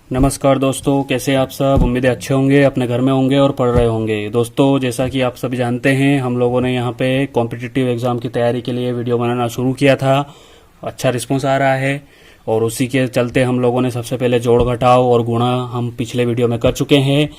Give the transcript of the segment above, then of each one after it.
नमस्कार दोस्तों, कैसे आप सब। उम्मीद है अच्छे होंगे, अपने घर में होंगे और पढ़ रहे होंगे। दोस्तों, जैसा कि आप सभी जानते हैं, हम लोगों ने यहाँ पे कॉम्पिटिटिव एग्ज़ाम की तैयारी के लिए वीडियो बनाना शुरू किया था। अच्छा रिस्पॉन्स आ रहा है और उसी के चलते हम लोगों ने सबसे पहले जोड़ घटाव और गुणा हम पिछले वीडियो में कर चुके हैं।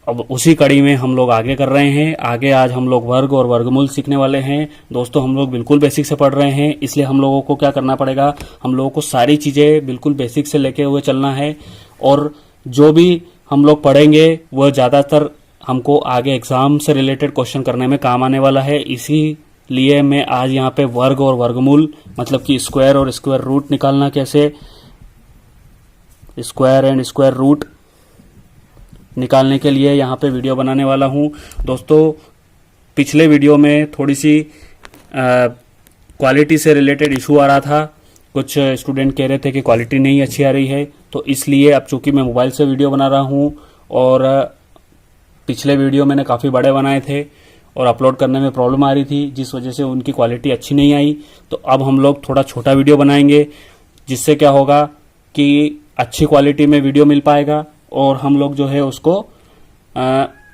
अब उसी कड़ी में हम लोग आगे कर रहे हैं। आगे आज हम लोग वर्ग और वर्गमूल सीखने वाले हैं। दोस्तों, हम लोग बिल्कुल बेसिक से पढ़ रहे हैं, इसलिए हम लोगों को क्या करना पड़ेगा, हम लोगों को सारी चीज़ें बिल्कुल बेसिक से लेके हुए चलना है। और जो भी हम लोग पढ़ेंगे वह ज़्यादातर हमको आगे एग्जाम से रिलेटेड क्वेश्चन करने में काम आने वाला है। इसीलिए मैं आज यहाँ पे वर्ग और वर्गमूल, मतलब कि स्क्वायर और स्क्वायर रूट निकालना कैसे, स्क्वायर एंड स्क्वायर रूट निकालने के लिए यहाँ पे वीडियो बनाने वाला हूँ। दोस्तों, पिछले वीडियो में थोड़ी सी क्वालिटी से रिलेटेड इशू आ रहा था। कुछ स्टूडेंट कह रहे थे कि क्वालिटी नहीं अच्छी आ रही है, तो इसलिए अब चूंकि मैं मोबाइल से वीडियो बना रहा हूँ और पिछले वीडियो मैंने काफ़ी बड़े बनाए थे और अपलोड करने में प्रॉब्लम आ रही थी, जिस वजह से उनकी क्वालिटी अच्छी नहीं आई। तो अब हम लोग थोड़ा छोटा वीडियो बनाएंगे, जिससे क्या होगा कि अच्छी क्वालिटी में वीडियो मिल पाएगा और हम लोग जो है उसको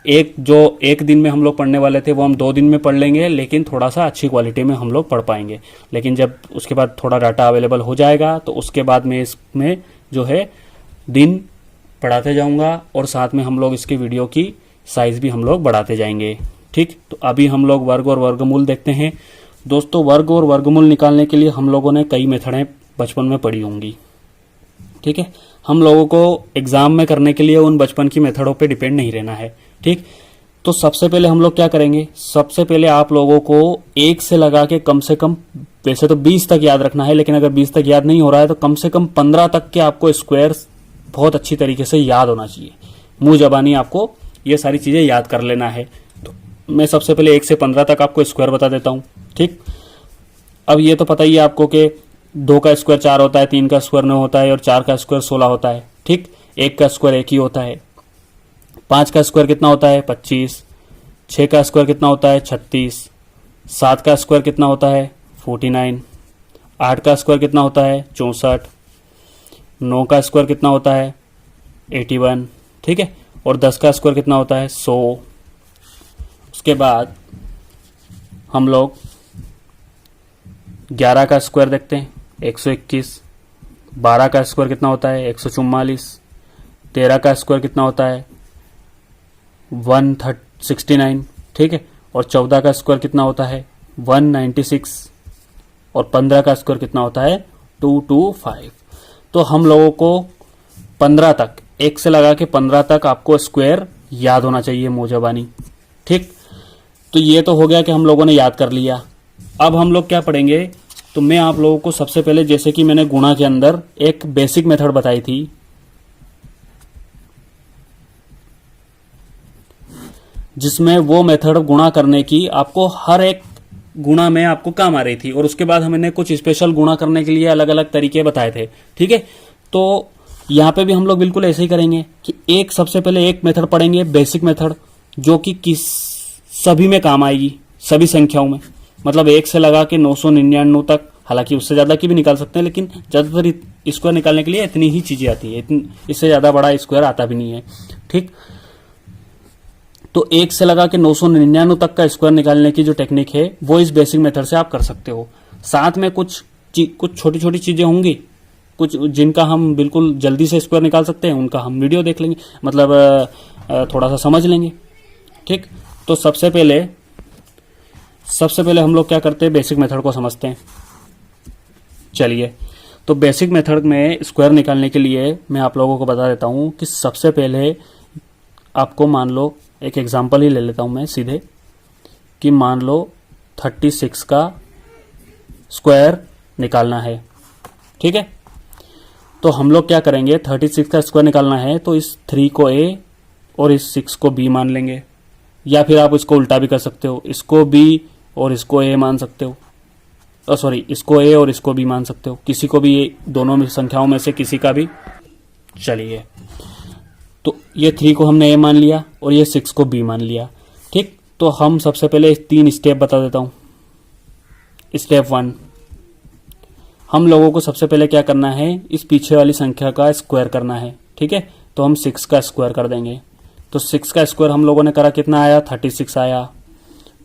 एक दिन में हम लोग पढ़ने वाले थे वो हम 2 दिन में पढ़ लेंगे, लेकिन थोड़ा सा अच्छी क्वालिटी में हम लोग पढ़ पाएंगे। लेकिन जब उसके बाद थोड़ा डाटा अवेलेबल हो जाएगा तो उसके बाद मैं इसमें जो है दिन पढ़ाते जाऊंगा और साथ में हम लोग इसकी वीडियो की साइज भी हम लोग बढ़ाते जाएंगे। ठीक, तो अभी हम लोग वर्ग और वर्गमूल देखते हैं। दोस्तों, वर्ग और वर्गमूल निकालने के लिए हम लोगों ने कई मेथडें बचपन में पढ़ी होंगी। ठीक है, हम लोगों को एग्जाम में करने के लिए उन बचपन की मेथडों पे डिपेंड नहीं रहना है। ठीक, तो सबसे पहले हम लोग क्या करेंगे, सबसे पहले आप लोगों को 1 से लगा के कम से कम, वैसे तो 20 तक याद रखना है, लेकिन अगर 20 तक याद नहीं हो रहा है तो कम से कम 15 तक के आपको स्क्वायर बहुत अच्छी तरीके से याद होना चाहिए। मुंह जबानी आपको ये सारी चीजें याद कर लेना है। तो मैं सबसे पहले 1 से 15 तक आपको स्क्वायर बता देता हूं। ठीक, अब ये तो पता ही है आपको कि 2 का स्क्वायर 4 होता है, 3 का स्क्वायर 9 होता है और 4 का स्क्वायर 16 होता है। ठीक, 1 का स्क्वायर 1 ही होता है। 5 का स्क्वायर कितना होता है, 25। 6 का स्क्वायर कितना होता है, 36। 7 का स्क्वायर कितना होता है, 49। 8 का स्क्वायर कितना होता है, 64। 9 का स्क्वायर कितना होता है, 81। ठीक है, और 10 का स्क्वायर कितना होता है, 100। उसके बाद हम लोग 11 का स्क्वायर देखते हैं, 121। 12 का स्क्वायर कितना होता है, 144। 13 का स्क्वायर कितना होता है, 169। ठीक है, और 14 का स्क्वायर कितना होता है, 196। और 15 का स्क्वायर कितना होता है, 225। तो हम लोगों को 15 तक, 1 से लगा के 15 तक आपको स्क्वायर याद होना चाहिए मोजबानी। ठीक, तो ये तो हो गया कि हम लोगों ने याद कर लिया। अब हम लोग क्या पढ़ेंगे, तो मैं आप लोगों को सबसे पहले, जैसे कि मैंने गुणा के अंदर एक बेसिक मेथड बताई थी, जिसमें वो मेथड गुणा करने की आपको हर एक गुणा में आपको काम आ रही थी, और उसके बाद हमने कुछ स्पेशल गुणा करने के लिए अलग अलग तरीके बताए थे। ठीक है, तो यहाँ पे भी हम लोग बिल्कुल ऐसे ही करेंगे कि सबसे पहले एक मेथड पढ़ेंगे, बेसिक मेथड, जो कि सभी में काम आएगी, सभी संख्याओं में, मतलब 1 से लगा के 999 तक, हालांकि उससे ज्यादा की भी निकाल सकते हैं, लेकिन ज्यादातर स्क्वायर निकालने के लिए इतनी ही चीजें आती है, इससे ज्यादा बड़ा स्क्वायर आता भी नहीं है। ठीक, तो 1 से लगा के 999 तक का स्क्वायर निकालने की जो टेक्निक है वो इस बेसिक मेथड से आप कर सकते हो। साथ में कुछ छोटी छोटी चीजें होंगी, कुछ जिनका हम बिल्कुल जल्दी से स्क्वायर निकाल सकते हैं, उनका हम वीडियो देख लेंगे, मतलब थोड़ा सा समझ लेंगे। ठीक, तो सबसे पहले हम लोग क्या करते हैं, बेसिक मेथड को समझते हैं। चलिए, तो बेसिक मेथड में स्क्वायर निकालने के लिए मैं आप लोगों को बता देता हूं कि सबसे पहले आपको, मान लो एक एग्जांपल ही ले लेता हूं मैं सीधे, कि मान लो 36 का स्क्वायर निकालना है। ठीक है, तो हम लोग क्या करेंगे, 36 का स्क्वायर निकालना है तो इस 3 को a और इस 6 को b मान लेंगे, या फिर आप इसको उल्टा भी कर सकते हो, इसको b और इसको a मान सकते हो, इसको a और इसको b मान सकते हो, किसी को भी, दोनों संख्याओं में से किसी का भी। चलिए, तो ये 3 को हमने a मान लिया और ये 6 को b मान लिया। ठीक, तो हम सबसे पहले 3 स्टेप बता देता हूं। स्टेप 1, हम लोगों को सबसे पहले क्या करना है, इस पीछे वाली संख्या का स्क्वायर करना है। ठीक है, तो हम 6 का स्क्वायर कर देंगे। तो 6 का स्क्वायर हम लोगों ने करा, कितना आया, 36 आया।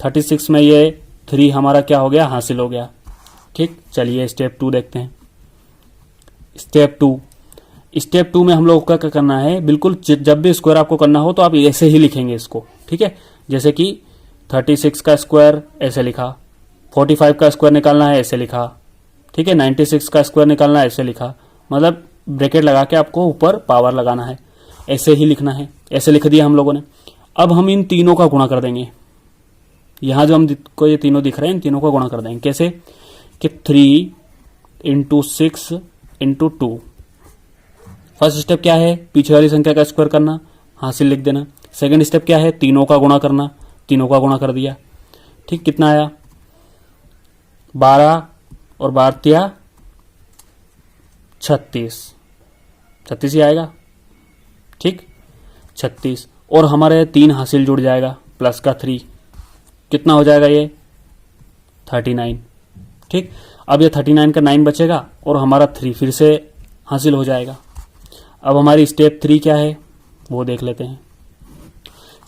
36 में ये 3 हमारा क्या हो गया, हासिल हो गया। ठीक, चलिए स्टेप 2 देखते हैं। स्टेप टू में हम लोग का क्या करना है, बिल्कुल जब भी स्क्वायर आपको करना हो तो आप ऐसे ही लिखेंगे इसको। ठीक है, जैसे कि 36 का स्क्वायर ऐसे लिखा, 45 का स्क्वायर निकालना है ऐसे लिखा, ठीक है, 96 का स्क्वायर निकालना है ऐसे लिखा, मतलब ब्रैकेट लगा के आपको ऊपर पावर लगाना है, ऐसे ही लिखना है। ऐसे लिख दिया हम लोगों ने। अब हम इन तीनों का गुणा कर देंगे। यहां जो हमको ये तीनों दिख रहे हैं, इन तीनों का गुणा कर देंगे। कैसे कि 3 इंटू 6 इंटू 2। फर्स्ट स्टेप क्या है, पीछे वाली संख्या का स्क्वायर करना, हासिल लिख देना। सेकंड स्टेप क्या है, तीनों का गुणा करना, तीनों का गुणा कर दिया। ठीक, कितना आया, 12 और 12 36 ही आएगा। ठीक, 36 और हमारे 3 हासिल जुड़ जाएगा, प्लस का 3 कितना हो जाएगा, ये 39। ठीक, अब ये 39 का 9 बचेगा और हमारा 3 फिर से हासिल हो जाएगा। अब हमारी स्टेप 3 क्या है वो देख लेते हैं।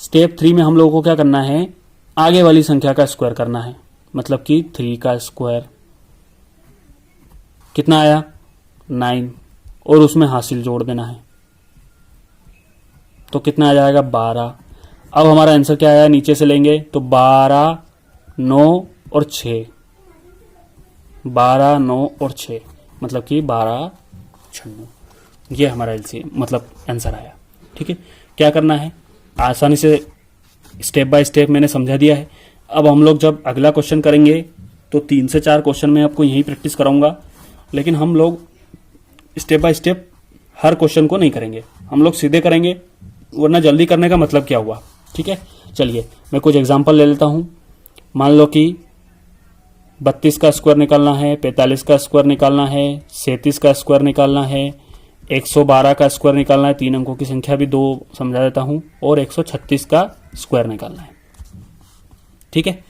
स्टेप 3 में हम लोगों को क्या करना है, आगे वाली संख्या का स्क्वायर करना है, मतलब कि 3 का स्क्वायर कितना आया, 9 और उसमें हासिल जोड़ देना है, तो कितना आ जाएगा, 12। अब हमारा आंसर क्या आया, नीचे से लेंगे तो 12, 9 और 6, 12, 9 और 6, मतलब कि 12 96, ये हमारा एलसी मतलब आंसर आया। ठीक है, क्या करना है, आसानी से स्टेप बाय स्टेप मैंने समझा दिया है। अब हम लोग जब अगला क्वेश्चन करेंगे तो 3 से 4 क्वेश्चन में आपको यही प्रैक्टिस कराऊंगा, लेकिन हम लोग step by step her question को नहीं करेंगे, हम लोग सीधे करेंगे, वरना जल्दी करने का मतलब क्या हुआ। ठीक है, चलिए मैं कुछ एग्जांपल ले लेता हूं। मान लो कि 32 का स्क्वायर निकालना है, 45 का स्क्वायर निकालना है, 37 का स्क्वायर निकालना है, 112 का स्क्वायर निकालना है, 3 अंकों की संख्या भी 2 समझा देता हूं, और 136 का स्क्वायर निकालना है। ठीक है,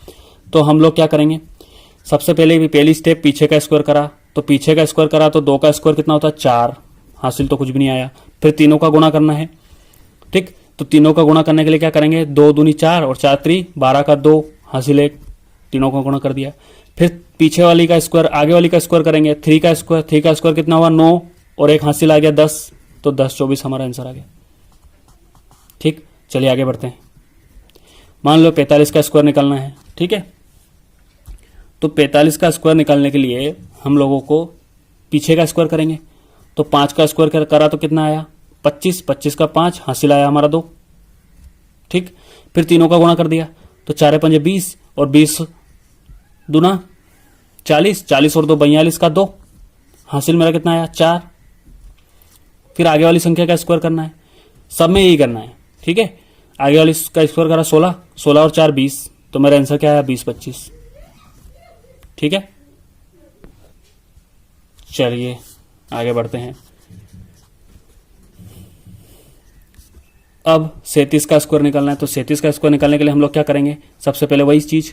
तो हम लोग क्या करेंगे, सबसे पहले पहली स्टेप पीछे का स्क्वायर करा, तो पीछे का स्क्वायर करा तो 2 का स्क्वायर कितना होता है, 4, हासिल तो कुछ भी नहीं आया। फिर तीनों का गुणा करना है। ठीक, तो तीनों का गुणा करने के लिए क्या करेंगे, 2 दूनी 4 और 4 3 12 का 2, हासिल 1, तीनों का गुणा कर दिया। फिर पीछे वाली का स्क्वायर आगे वाली का स्क्वायर करेंगे, 3 का स्क्वायर कितना हुआ, 9 और 1 हासिल आ गया 10, तो 10 24 हमारा आंसर आ गया। ठीक, चलिए आगे बढ़ते हैं। मान लो 45 का स्क्वायर निकालना है। ठीक है, तो 45 का स्क्वायर निकालने के लिए हम लोगों को पीछे का स्क्वायर करेंगे, तो 5 का स्क्वायर करा तो कितना आया, 25, 25 का 5, हासिल आया हमारा 2। ठीक, फिर तीनों का गुणा कर दिया, तो 4 5 20 और 20 दूना 40, 40 और 2 42 का 2, हासिल मेरा कितना आया, 4। फिर आगे वाली संख्या का स्क्वायर करना है, सब में यही करना है। ठीक है, आगे वाली का स्क्वायर करा 16, 16 और 4 20, तो मेरा आंसर क्या आया, 20 25। ठीक है, चलिए आगे बढ़ते हैं। अब 37 का स्क्वायर निकालना है, तो 37 का स्क्वायर निकालने के लिए हम लोग क्या करेंगे, सबसे पहले वही चीज,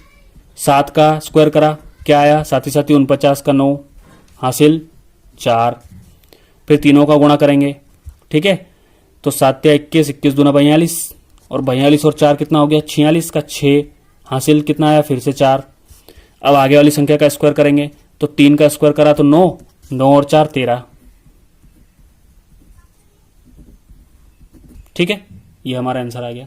7 का स्क्वायर करा, क्या आया, 7 7 49 का 9, हासिल 4। फिर तीनों का गुणा करेंगे। ठीक है, तो 7 21, 21 दूना 42 और 42 और 4 कितना हो गया, 46 का 6, हासिल कितना आया, फिर से 4। अब आगे वाली संख्या का स्क्वायर करेंगे, तो 3 का स्क्वायर करा तो 9, 9 और 4 13। ठीक है, ये हमारा आंसर आ गया।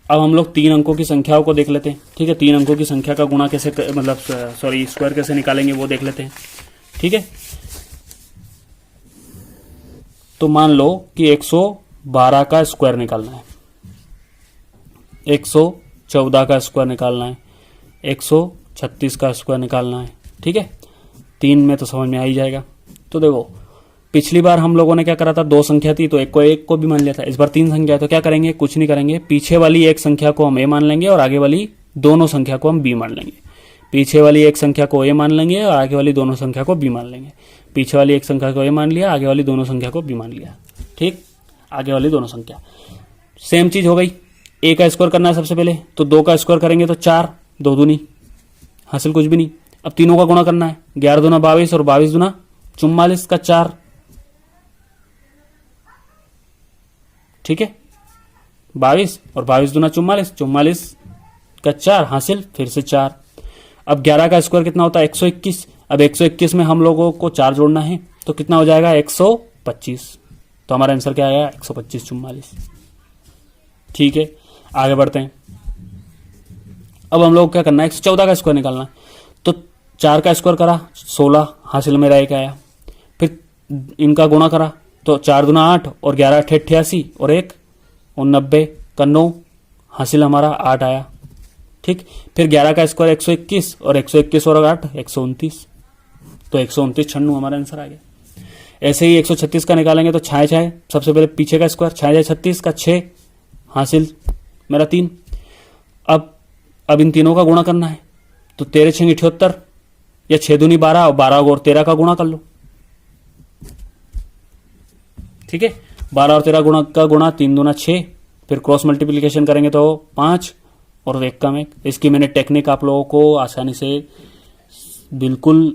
अब हम लोग 3 अंकों की संख्याओं को देख लेते हैं। ठीक है, 3 अंकों की संख्या का गुणा कैसे मतलब स्क्वायर कैसे निकालेंगे वो देख लेते हैं। ठीक है, तो मान लो कि 112 का स्क्वायर निकालना है, 114 का स्क्वायर निकालना है, 136 का स्क्वायर निकालना है। ठीक है, 3 में तो समझ में आ ही जाएगा। तो देखो पिछली बार हम लोगों ने क्या करा था, 2 संख्या थी तो एक को भी मान लिया था। इस बार 3 संख्या है तो क्या करेंगे, कुछ नहीं करेंगे, पीछे वाली एक संख्या को हम ए मान लेंगे और आगे वाली दोनों संख्या को हम बी मान लेंगे। पीछे वाली एक संख्या को ए मान लेंगे और आगे वाली दोनों संख्या को बी मान लेंगे। पीछे वाली एक संख्या को ए मान लिया, आगे वाली दोनों संख्या को बी मान लिया। ठीक, आगे वाली दोनों संख्या सेम चीज हो गई। ए का स्क्वायर करना है सबसे पहले, तो 2 का स्क्वायर करेंगे तो 4, 2 दूनी, हासिल कुछ भी नहीं। अब तीनों का गुणा करना है, 11 दूना 22 और 22 दूना 44 का 4, ठीक है 22 और 22 दूना 44, 44 का 4 हासिल, फिर से 4। अब 11 का स्क्वायर कितना होता है 121। अब 121 में हम लोगों को 4 जोड़ना है तो कितना हो जाएगा 125। तो हमारा आंसर क्या आया 125 44। ठीक है आगे बढ़ते हैं। अब हम लोग क्या करना है 114 का स्क्वायर निकालना है। तो 4 का स्क्वायर करा 16 हासिल मेरा 1 आया। फिर इनका गुणा करा तो 4 दूना 8 और 11 अठे 88 और 1 90 का 9 हासिल हमारा 8 आया। ठीक फिर 11 का स्क्वायर 121 और 121 और 8 129। तो 129 96 हमारा आंसर आ गया। ऐसे ही 136 का निकालेंगे तो 6 6 सबसे पहले पीछे का स्क्वायर 6 36 का 6 हासिल मेरा 3। अब इन तीनों का गुणा करना है तो 13 6 78 या 6 दूनी 12 और 12 और 13 का गुणा कर लो। ठीक है 12 और 13 का गुणा 3 दूना 6, फिर क्रॉस मल्टीप्लिकेशन करेंगे तो 5 और 1 कम 1। इसकी मैंने टेक्निक आप लोगों को आसानी से बिल्कुल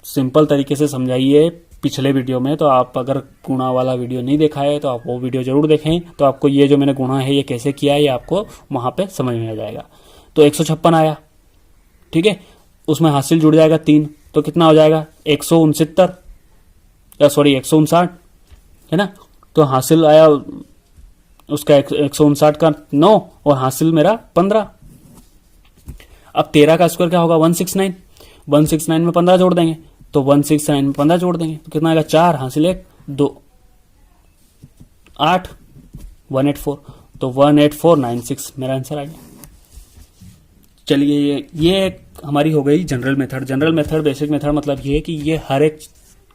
सिंपल तरीके से समझाई है पिछले वीडियो में। तो आप अगर गुणा वाला वीडियो नहीं देखा है तो आप वो वीडियो जरूर देखें, तो आपको ये जो मैंने गुणा है ये कैसे किया है ये आपको वहां पे समझ में आ जाएगा। तो 156 आया। ठीक है उसमें हासिल जुड़ जाएगा 3 तो कितना हो जाएगा 169 या सॉरी 159 है ना। तो हासिल आया उसका 159 का 9 और हासिल मेरा 15। अब 13 का स्क्वायर क्या होगा 169। 169 में 15 जोड़ देंगे तो 169 में 15 जोड़ देंगे तो कितना आएगा 4 हासिल 1 2 8 184। तो 18496 मेरा आंसर आ गया। चलिए ये हमारी हो गई general method. General method basic method मतलब ये है कि ये हर एक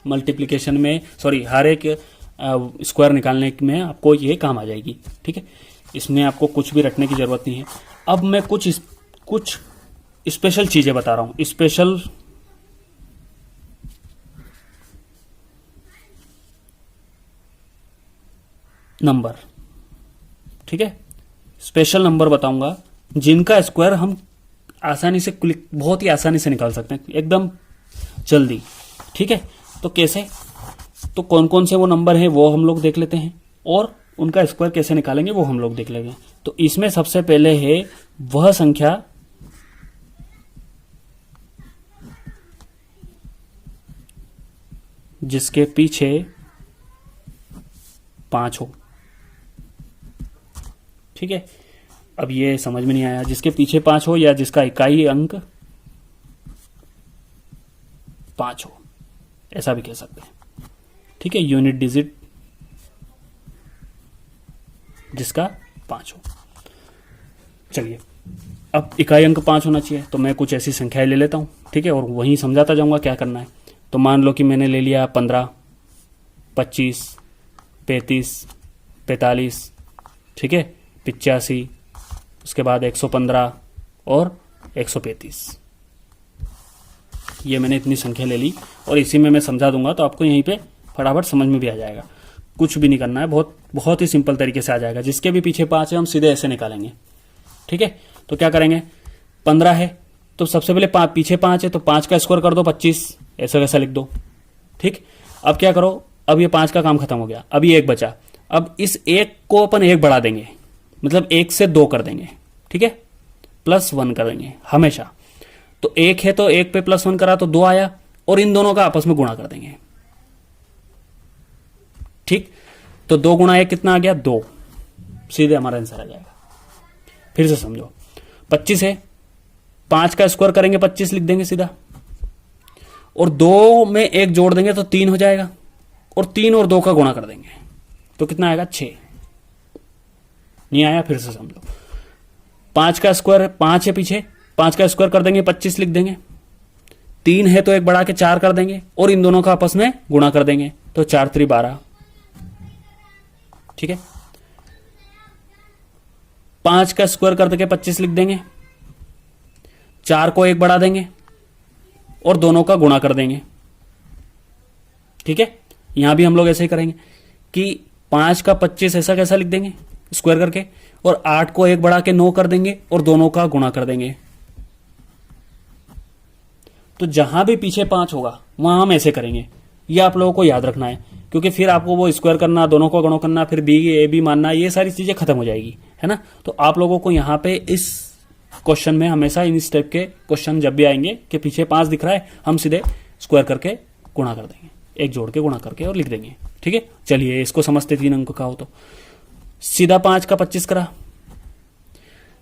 मल्टीप्लिकेशन में हर एक स्क्वायर निकालने में आपको ये काम आ जाएगी। ठीक है इसमें आपको कुछ भी रटने की जरूरत नहीं है। अब मैं कुछ स्पेशल चीजें बता रहा हूं। स्पेशल नंबर, ठीक है स्पेशल नंबर बताऊंगा जिनका स्क्वायर हम आसानी से बहुत ही आसानी से निकाल सकते हैं एकदम जल्दी। ठीक है तो कैसे, तो कौन कौन से वो नंबर हैं वो हम लोग देख लेते हैं और उनका स्क्वायर कैसे निकालेंगे वो हम लोग देख लेंगे। तो इसमें सबसे पहले है वह संख्या जिसके पीछे 5 हो। ठीक है अब ये समझ में नहीं आया, जिसके पीछे 5 हो या जिसका इकाई अंक 5 हो, ऐसा भी कह सकते हैं। ठीक है यूनिट डिजिट जिसका 5 हो। चलिए अब इकाई अंक 5 होना चाहिए तो मैं कुछ ऐसी संख्याएं ले लेता हूं। ठीक है और वहीं समझाता जाऊंगा क्या करना है। तो मान लो कि मैंने ले लिया 15 25 35 45 ठीक है 85 उसके बाद 115 और 135। ये मैंने इतनी संख्या ले ली और इसी में मैं समझा दूंगा तो आपको यहीं पे फटाफट समझ में भी आ जाएगा। कुछ भी नहीं करना है, बहुत ही सिंपल तरीके से आ जाएगा। जिसके भी पीछे 5 है हम सीधे ऐसे निकालेंगे। ठीक है तो क्या करेंगे 15 है तो सबसे पहले पीछे 5 है तो 5 का स्क्वायर कर दो 25, ऐसा कैसा लिख दो। ठीक अब क्या करो, अब ये 5 का काम खत्म हो गया, अब ये 1 बचा। अब इस 1 को अपन 1 बढ़ा देंगे, मतलब 1 से 2 कर देंगे। ठीक है +1 कर देंगे हमेशा। तो 1 है तो 1 पे +1 करा तो 2 आया और इन दोनों का आपस में गुणा कर देंगे। ठीक तो 2 गुणा 1 कितना आ गया 2, सीधे हमारा आंसर आ जाएगा। फिर से समझो 25 है 5 का स्क्वायर करेंगे 25 लिख देंगे सीधा और 2 में 1 जोड़ देंगे तो 3 हो जाएगा और 3 और 2 का गुणा कर देंगे तो कितना आएगा 6। नहीं आया, फिर से समझो 5 का स्क्वायर 5 है पीछे 5 का स्क्वायर कर देंगे 25 लिख देंगे, 3 है तो 1 बढ़ा के 4 कर देंगे और इन दोनों का आपस में गुणा कर देंगे तो 4 3 12। ठीक है 5 का स्क्वायर कर देंगे 25 लिख देंगे, 4 को 1 बढ़ा देंगे और दोनों का गुणा कर देंगे। ठीक है यहां भी हम लोग ऐसे ही करेंगे कि 5 का 25 ऐसा कैसा लिख देंगे स्क्वायर करके और 8 को 1 बढ़ा के 9 कर देंगे और दोनों का गुणा कर देंगे। तो जहां भी पीछे 5 होगा वहां हम ऐसे करेंगे, ये आप लोगों को याद रखना है क्योंकि फिर आपको वो स्क्वायर करना, दोनों को गुणा करना, फिर बी ए बी मानना, ये सारी चीजें खत्म हो जाएगी, है ना। तो आप लोगों को यहाँ पे इस क्वेश्चन में हमेशा इन स्टेप के क्वेश्चन जब भी आएंगे कि पीछे 5 दिख रहा है, हम सीधे स्क्वायर करके गुणा कर देंगे, एक जोड़ के गुणा करके और लिख देंगे, ठीक है। चलिए इसको समझते 3 अंक का हो तो सीधा 5 का 25 करा,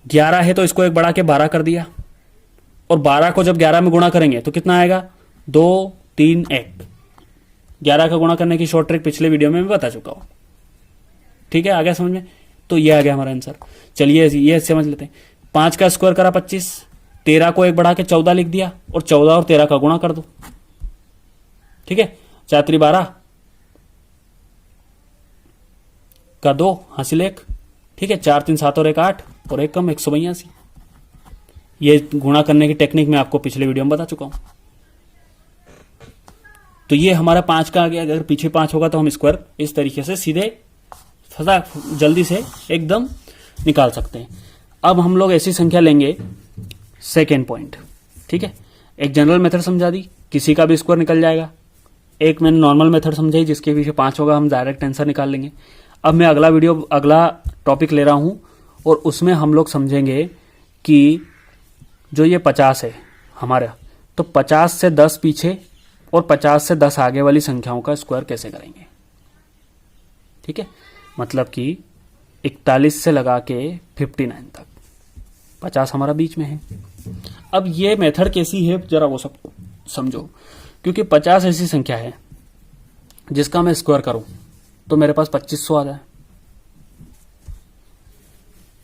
11 है तो इसको एक बढ़ा के 12 कर दिया, और 12 को जब 11 में गुणा करेंगे तो कितना आएगा, 2 3 1। 11 का गुणा करने की शॉर्ट ट्रिक पिछले वीडियो में मैं बता चुका हूं, ठीक है, आ गया समझ में। तो ये आ गया हमारा आंसर। चलिए ये समझ लेते हैं, 5 का स्क्वायर करा 25, 13 को एक बढ़ा के 14 लिख दिया, और 14 और 13 का गुणा कर दो, ठीक है। 4 3 12 का 2 हासिल 1, ठीक है। 4 3 7 और 1 8 और 1 कम 182। ये गुणा करने की टेक्निक मैं आपको पिछले वीडियो में बता चुका हूं। तो ये हमारा 5 का आ गया। अगर पीछे 5 होगा तो हम स्क्वायर इस तरीके से सीधे जल्दी से एकदम निकाल सकते हैं। अब हम लोग ऐसी संख्या लेंगे, सेकेंड पॉइंट, ठीक है। एक जनरल मेथड समझा दी, किसी का भी स्क्वायर निकल जाएगा। एक मैंने नॉर्मल मेथड समझाई, जिसके पीछे 5 होगा हम डायरेक्ट आंसर निकाल लेंगे। अब मैं अगला टॉपिक ले रहा हूं, और उसमें हम लोग समझेंगे कि जो ये 50 है हमारा, तो 50 से 10 पीछे और 50 से 10 आगे वाली संख्याओं का स्क्वायर कैसे करेंगे, ठीक है। मतलब कि 41 से लगा के 59 तक, 50 हमारा बीच में है। अब ये मेथड कैसी है जरा वो सब समझो, क्योंकि 50 ऐसी संख्या है जिसका मैं स्क्वायर करूं तो मेरे पास 2500 आ जाए,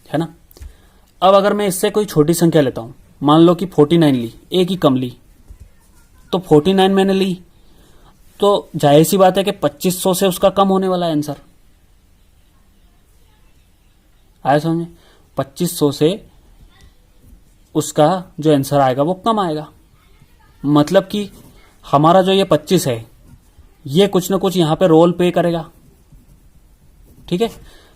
है ना। अब अगर मैं इससे कोई छोटी संख्या लेता हूं, मान लो कि 49 ली, एक ही कम ली, तो 49 मैंने ली, तो जाहिर सी बात है कि 2500 से उसका कम होने वाला है आंसर। आया समझ में? 2500 से उसका जो आंसर आएगा वो कम आएगा। मतलब कि हमारा जो ये 25 है, ये कुछ ना कुछ यहां पे रोल प्ले करेगा, ठीक है।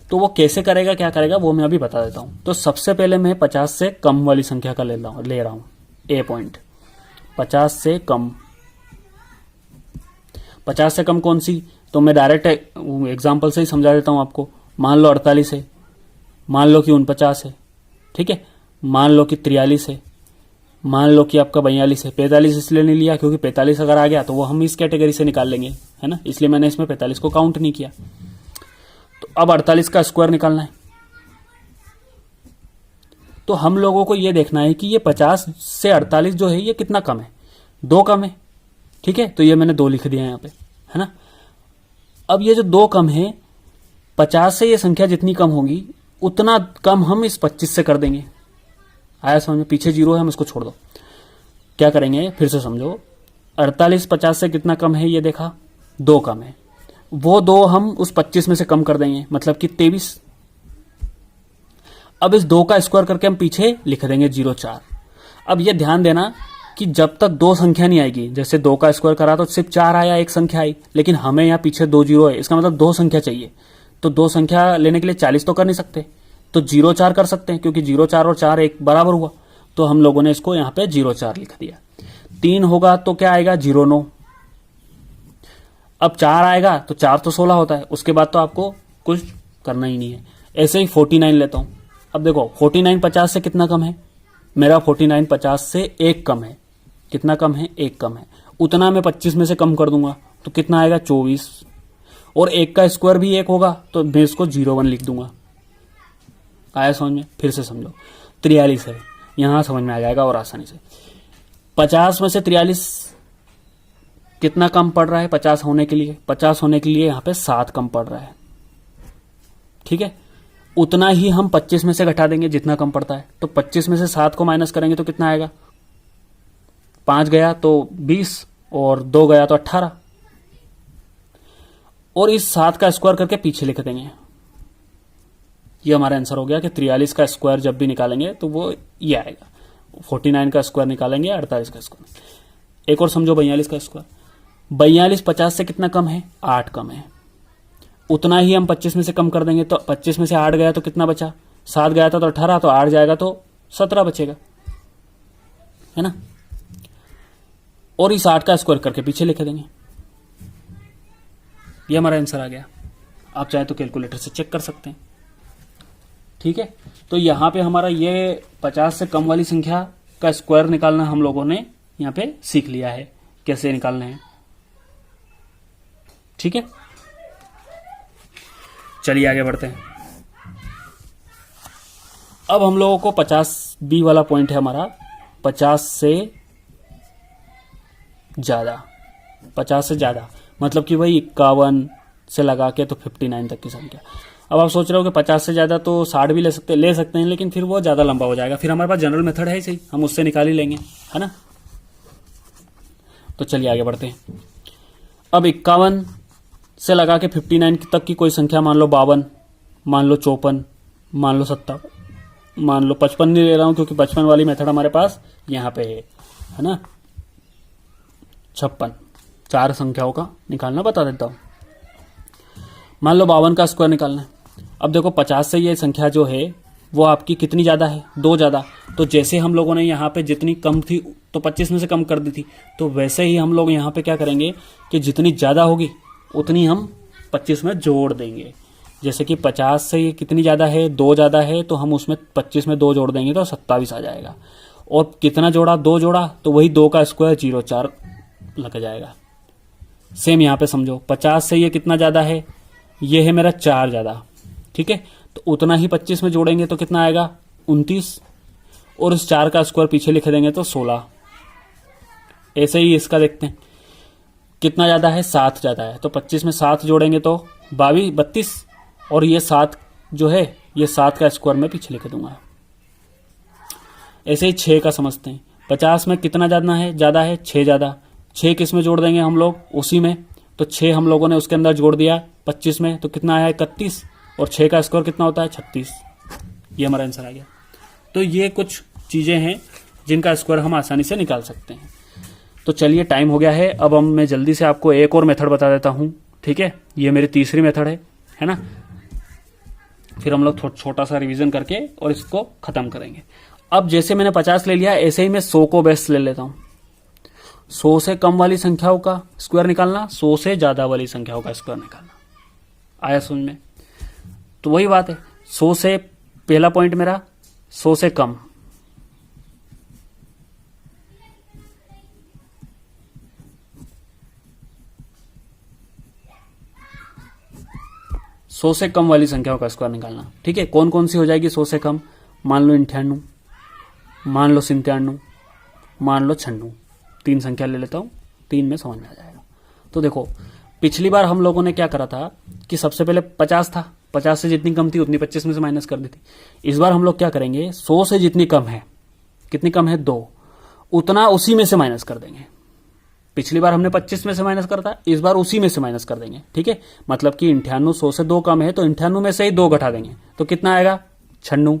तो वो कैसे करेगा, क्या करेगा, वो मैं अभी बता देता हूं। तो सबसे पहले मैं 50 से कम वाली संख्या का ले रहा हूं ए पॉइंट। 50 से कम, 50 से कम कौन सी, तो मैं डायरेक्ट एग्जांपल से ही समझा देता हूं आपको। मान लो 48 है, मान लो कि 49 है, ठीक है, मान लो कि 43 है, मान लो कि आपका 42 है। 45 इसलिए नहीं लिया क्योंकि 45 अगर आ गया तो वो हम इस कैटेगरी से निकाल लेंगे, है ना, इसलिए मैंने इसमें 45 को काउंट नहीं किया। तो अब 48 का स्क्वायर निकालना है। तो हम लोगों को ये देखना है कि ये 50 से 48 जो है ये कितना कम है, 2 कम है, ठीक है। तो ये मैंने 2 लिख दिया यहां पे, है ना। अब ये जो 2 कम है, 50 से ये संख्या जितनी कम होगी उतना कम हम इस 25 से कर देंगे। आया समझ में? पीछे 0 है, हम इसको छोड़ दो। क्या करेंगे फिर से समझो, 48 50 से कितना कम है, ये देखा 2 कम है, वो 2 हम उस 25 में से कम कर देंगे, मतलब कि 23। अब इस 2 का स्क्वायर करके हम पीछे लिख देंगे 04। अब ये ध्यान देना कि जब तक 2 संख्या नहीं आएगी, जैसे 2 का स्क्वायर करा तो सिर्फ 4 आया, एक संख्या आई, लेकिन हमें यहाँ पीछे 2 0 है, इसका मतलब 2 संख्या चाहिए। तो 2 संख्या लेने के लिए 40 तो कर नहीं सकते, तो 04 कर सकते हैं, क्योंकि 04 और 4 एक बराबर हुआ। तो हम लोगों ने इसको यहाँ पे 04 लिख दिया। 3 होगा तो क्या आएगा, 09। अब 4 आएगा तो 4 तो 16 होता है, उसके बाद तो आपको कुछ करना ही नहीं है। ऐसे ही 49 लेता हूं। अब देखो 49 50 से कितना कम है, मेरा 49 50 से 1 कम है। कितना कम है, 1 कम है। उतना मैं 25 में से कम कर दूंगा तो कितना आएगा, 24। और 1 का स्क्वायर भी 1 होगा तो मैं इसको 01 लिख दूंगा। आया समझ में? फिर से समझो, 43 है, यहां समझ में आ जाएगा और आसानी से। 50 में से 43 कितना कम पड़ रहा है 50 होने के लिए, 50 होने के लिए यहां पे 7 कम पड़ रहा है, ठीक है। उतना ही हम 25 में से घटा देंगे जितना कम पड़ता है। तो 25 में से 7 को माइनस करेंगे तो कितना आएगा, 5 गया तो 20 और 2 गया तो 18। और इस 7 का स्क्वायर करके पीछे लिख देंगे। ये हमारा आंसर हो गया कि 43 का स्क्वायर जब भी निकालेंगे तो वो ये आएगा। 49 का स्क्वायर निकालेंगे, 48 का स्क्वायर। एक और समझो, 42 का स्क्वायर। 42 50 से कितना कम है, 8 कम है। उतना ही हम 25 में से कम कर देंगे, तो 25 में से 8 गया तो कितना बचा, 7 गया था तो 18, तो 8 जाएगा तो 17 बचेगा, है ना। और इस 8 का स्क्वायर करके पीछे लिख देंगे। ये हमारा आंसर आ गया। आप चाहे तो कैलकुलेटर से चेक कर सकते हैं। ठीक है, तो यहां पे हमारा ये 50 से कम वाली संख्या का स्क्वायर निकालना हम लोगों ने यहां पे सीख लिया है, कैसे निकालना है। ठीक है, चलिए आगे बढ़ते हैं। अब हम लोगों को 50 वाला पॉइंट है हमारा 50 से ज्यादा। 50 से ज्यादा मतलब कि भाई 51 से लगा के तो 59 तक की संख्या। अब आप सोच रहे हो कि 50 से ज्यादा तो 60 भी ले सकते हैं, लेकिन फिर वो ज्यादा लंबा हो जाएगा। फिर हमारे पास जनरल मेथड है ही सही, हम उससे निकाल ही लेंगे, है ना। तो चलिए आगे बढ़ते हैं। अब 51 से लगा के 59 तक की कोई संख्या, मान लो 52, मान लो 54, मान लो 57, मान लो 55 नहीं ले रहा हूं क्योंकि 55 वाली मेथड हमारे पास यहां पे है ना। 56, 4 संख्याओं का निकालना बता देता हूं। मान लो 52 का स्क्वायर निकालना है। अब देखो 50 से ये संख्या जो है वो आपकी कितनी ज्यादा है, 2 ज्यादा। तो जैसे हम लोगों ने यहाँ पे जितनी कम थी तो 25 में से कम कर दी थी, तो वैसे ही हम लोग यहाँ पे क्या करेंगे कि जितनी ज्यादा होगी उतनी हम 25 में जोड़ देंगे। जैसे कि 50 से ये कितनी ज्यादा है, 2 ज्यादा है, तो हम उसमें 25 में 2 जोड़ देंगे तो 27 आ जाएगा। और कितना जोड़ा, 2 जोड़ा, तो वही 2 का स्क्वायर 04 लग जाएगा। सेम यहाँ पे समझो 50 से ये कितना ज्यादा है, ये है मेरा 4 ज्यादा। ठीक है, तो उतना ही 25 में जोड़ेंगे तो कितना आएगा 29, और इस 4 का स्क्वायर पीछे लिख देंगे तो 16। ऐसे ही इसका देखते हैं कितना ज्यादा है, 7 ज्यादा है, तो 25 में 7 जोड़ेंगे तो 32, और ये 7 जो है ये 7 का स्क्वायर में पीछे लिख दूंगा। ऐसे ही 6 का समझते हैं। 50 में कितना ज्यादा है 6 ज्यादा। 6 किस में जोड़ देंगे हम लोग, उसी में, तो 6 हम लोगों ने उसके अंदर जोड़ दिया 25 में, तो कितना आया 31, और 6 का स्क्वायर कितना होता है 36। ये हमारा आंसर आ गया। तो ये कुछ चीजें हैं जिनका स्क्वायर हम आसानी से निकाल सकते हैं। तो चलिए टाइम हो गया है, अब मैं जल्दी से आपको एक और मेथड बता देता हूं। ठीक है, ये मेरी तीसरी मेथड है ना। फिर हम लोग छोटा सा रिवीजन करके और इसको खत्म करेंगे। अब जैसे मैंने 50 ले लिया, ऐसे ही मैं 100 को बेस्ट ले लेता हूं। 100 से कम वाली संख्याओं का स्क्वायर निकालना, 100 से ज्यादा वाली संख्याओं का स्क्वायर निकालना। आया समझ में। तो वही बात है, 100 से पहला पॉइंट मेरा 100 से कम, सौ से कम वाली संख्याओं का स्क्वायर निकालना। ठीक है, कौन कौन सी हो जाएगी 100 से कम, मान लो 98, मान लो 97, मान लो 96। 3 संख्या ले लेता हूं, 3 में समझ में आ जाएगा। तो देखो पिछली बार हम लोगों ने क्या करा था कि सबसे पहले 50 था, 50 से जितनी कम थी उतनी 25 में से माइनस कर दी थी। इस बार हम लोग क्या करेंगे, 100 से जितनी कम है, कितनी कम है 2, उतना उसी में से माइनस कर देंगे। पिछली बार हमने 25 में से माइनस करा था, इस बार उसी में से माइनस कर देंगे। ठीक है, मतलब कि 98 100 से 2 कम है, तो 98 में से ही 2 घटा देंगे तो कितना आएगा 96,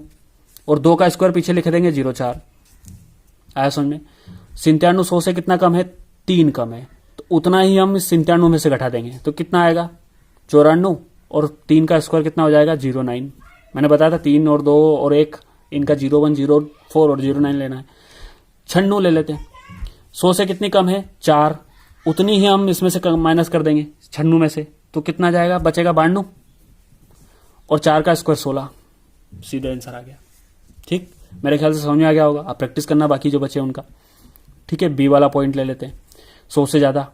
और 2 का स्क्वायर पीछे लिख देंगे 04। आया समझ में। 97 100 से कितना कम है, 3 कम है, तो उतना ही हम इस 97 में से घटा देंगे तो कितना आएगा 94, और 3 का स्क्वायर कितना हो जाएगा 09। मैंने बताया था 3 और 2 और 1 इनका 01 04 और 09 लेना है। 96 ले लेते हैं। 100 से कितनी कम है 4, उतनी ही हम इसमें से माइनस कर देंगे 96 में से, तो कितना जाएगा, बचेगा 92, और 4 का स्क्वायर 16। सीधा आंसर आ गया। ठीक, मेरे ख्याल से समझ में आ गया होगा। आप प्रैक्टिस करना बाकी जो बचे उनका। ठीक है, बी वाला पॉइंट ले लेते हैं। 100 से ज्यादा,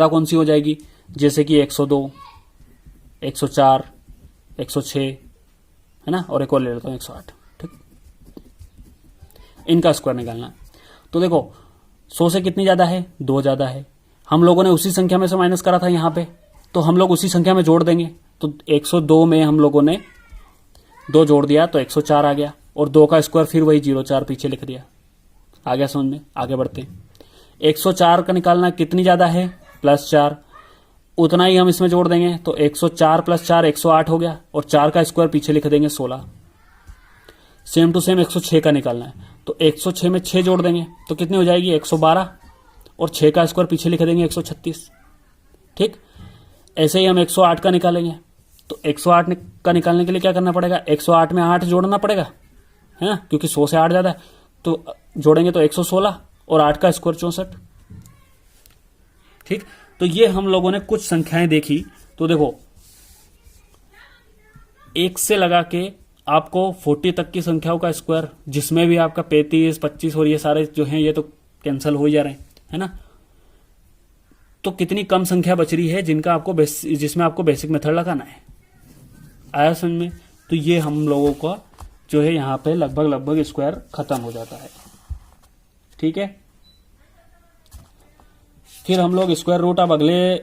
कौन सी हो जाएगी, जैसे कि 102, 104, 106, है ना, और एक और ले लेता हूं 108। ठीक, इनका स्क्वायर निकालना है। तो देखो 100 से कितनी ज्यादा है, 2 ज्यादा है। हम लोगों ने उसी संख्या में से माइनस करा था यहां पे, तो हम लोग उसी संख्या में जोड़ देंगे। तो 102 में हम लोगों ने 2 जोड़ दिया तो 104 आ गया, और 2 का स्क्वायर फिर वही 04 पीछे लिख दिया। आ गया समझ में। आगे बढ़ते हैं। 104 का निकालना, कितनी ज्यादा है, +4, उतना ही हम इसमें जोड़ देंगे तो 104 + 4 108 हो गया, और 4 का स्क्वायर पीछे लिख देंगे 16। सेम टू सेम 106 का निकालना है, तो 106 में 6 जोड़ देंगे तो कितनी हो जाएगी 112, और 6 का स्क्वायर पीछे लिख देंगे 136। ठीक, ऐसे ही हम 108 का निकालेंगे, तो 108 का निकालने के लिए क्या करना पड़ेगा, 108 में 8 जोड़ना पड़ेगा, है ना, क्योंकि 100 से 8 ज्यादा है, तो जोड़ेंगे तो 116, और 8 का स्क्वायर 64। ठीक, तो ये हम लोगों ने कुछ संख्याएं देखी। तो देखो 1 से लगा के आपको 40 तक की संख्याओं का स्क्वायर, जिसमें भी आपका 35, 25 और ये सारे जो हैं ये तो कैंसिल हो ही जा रहे हैं, है ना। तो कितनी कम संख्या बच रही है जिनका आपको जिसमें आपको बेसिक मेथड लगाना है। आया समझ में। तो ये हम लोगों का जो है यहाँ पे लगभग स्क्वायर खत्म हो जाता है। ठीक है, फिर हम लोग स्क्वायर रूट अब अगले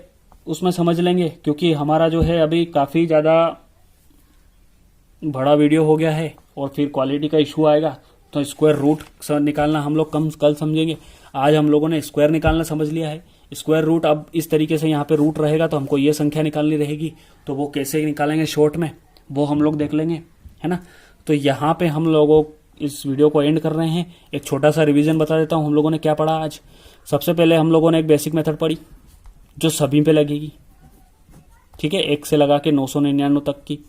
उसमें समझ लेंगे, क्योंकि हमारा जो है अभी काफी ज्यादा बड़ा वीडियो हो गया है और फिर क्वालिटी का इशू आएगा। तो स्क्वायर रूट निकालना हम लोग कल समझेंगे। आज हम लोगों ने स्क्वायर निकालना समझ लिया है। स्क्वायर रूट अब इस तरीके से यहाँ पे रूट रहेगा तो हमको ये संख्या निकालनी रहेगी, तो वो कैसे निकालेंगे शॉर्ट में, वो हम लोग देख लेंगे, है ना। तो यहाँ पे हम लोगों इस वीडियो को एंड कर रहे हैं। एक छोटा सा रिवीजन बता देता हूँ हम लोगों ने क्या पढ़ा आज। सबसे पहले हम लोगों ने एक बेसिक मेथड पढ़ी जो सभी पे लगेगी, ठीक है, 1 से लगा के 999 तक की,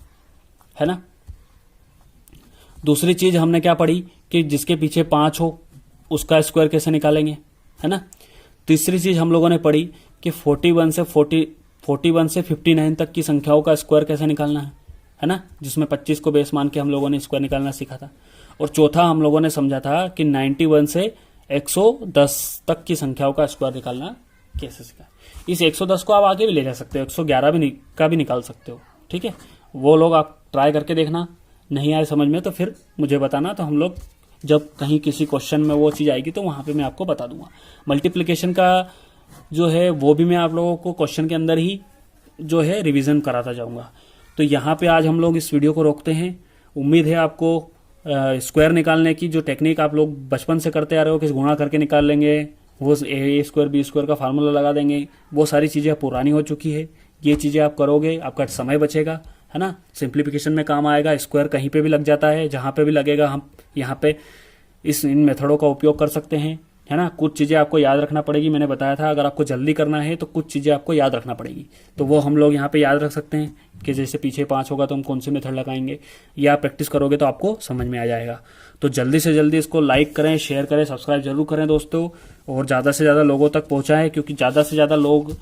है ना। दूसरी चीज हमने क्या पढ़ी कि जिसके पीछे 5 हो उसका स्क्वायर कैसे निकालेंगे, है ना। तीसरी चीज हम लोगों ने पढ़ी कि 41 से 59 तक की संख्याओं का स्क्वायर कैसे निकालना है ना, जिसमें 25 को बेस मान के हम लोगों ने स्क्वायर निकालना सीखा था। और चौथा हम लोगों ने समझा था कि 91 से 110 तक की संख्याओं का स्क्वायर निकालना कैसे सीखा। इस 110 को आप आगे भी ले जा सकते हो, 111 का भी निकाल सकते हो, ठीक है। वो लोग आप ट्राई करके देखना, नहीं आए समझ में तो फिर मुझे बताना, तो हम लोग जब कहीं किसी क्वेश्चन में वो चीज़ आएगी तो वहाँ पे मैं आपको बता दूंगा। मल्टीप्लिकेशन का जो है वो भी मैं आप लोगों को क्वेश्चन के अंदर ही जो है रिवीजन कराता जाऊंगा। तो यहाँ पे आज हम लोग इस वीडियो को रोकते हैं। उम्मीद है आपको स्क्वायर निकालने की जो टेक्निक आप लोग बचपन से करते आ रहे हो कि गुणा करके निकाल लेंगे, वो ए स्क्वायर बी स्क्वायर का फार्मूला लगा देंगे, वो सारी चीज़ें पुरानी हो चुकी है। ये चीज़ें आप करोगे, आपका समय बचेगा, है ना। सिंप्लीफिकेशन में काम आएगा। स्क्वायर कहीं पे भी लग जाता है, जहाँ पे भी लगेगा हम यहाँ पे इन मेथडों का उपयोग कर सकते हैं, है ना। कुछ चीज़ें आपको याद रखना पड़ेगी, मैंने बताया था अगर आपको जल्दी करना है तो कुछ चीज़ें आपको याद रखना पड़ेगी, तो वो हम लोग यहाँ पे याद रख सकते हैं कि जैसे पीछे 5 होगा तो हम कौन सी मेथड लगाएंगे। या प्रैक्टिस करोगे तो आपको समझ में आ जाएगा। तो जल्दी से जल्दी इसको लाइक करें, शेयर करें, सब्सक्राइब जरूर करें दोस्तों, और ज़्यादा से ज़्यादा लोगों तक पहुँचाएं, क्योंकि ज़्यादा से ज़्यादा लोग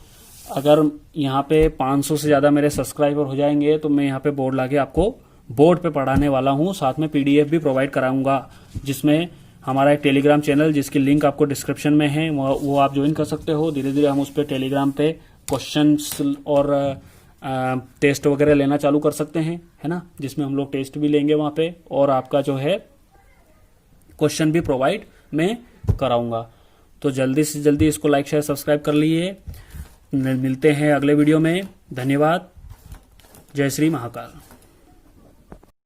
अगर यहाँ पे 500 से ज़्यादा मेरे सब्सक्राइबर हो जाएंगे तो मैं यहाँ पे बोर्ड लाके आपको बोर्ड पे पढ़ाने वाला हूँ। साथ में PDF भी प्रोवाइड कराऊंगा, जिसमें हमारा एक टेलीग्राम चैनल जिसकी लिंक आपको डिस्क्रिप्शन में है, वो आप ज्वाइन कर सकते हो। धीरे धीरे हम उस पर टेलीग्राम पे क्वेश्चंस और टेस्ट वगैरह लेना चालू कर सकते हैं, है ना, जिसमें हम लोग टेस्ट भी लेंगे वहाँ पे, और आपका जो है क्वेश्चन भी प्रोवाइड मैं कराऊंगा। तो जल्दी से जल्दी इसको लाइक शेयर सब्सक्राइब कर लीजिए। मिलते हैं अगले वीडियो में। धन्यवाद। जय श्री महाकाल।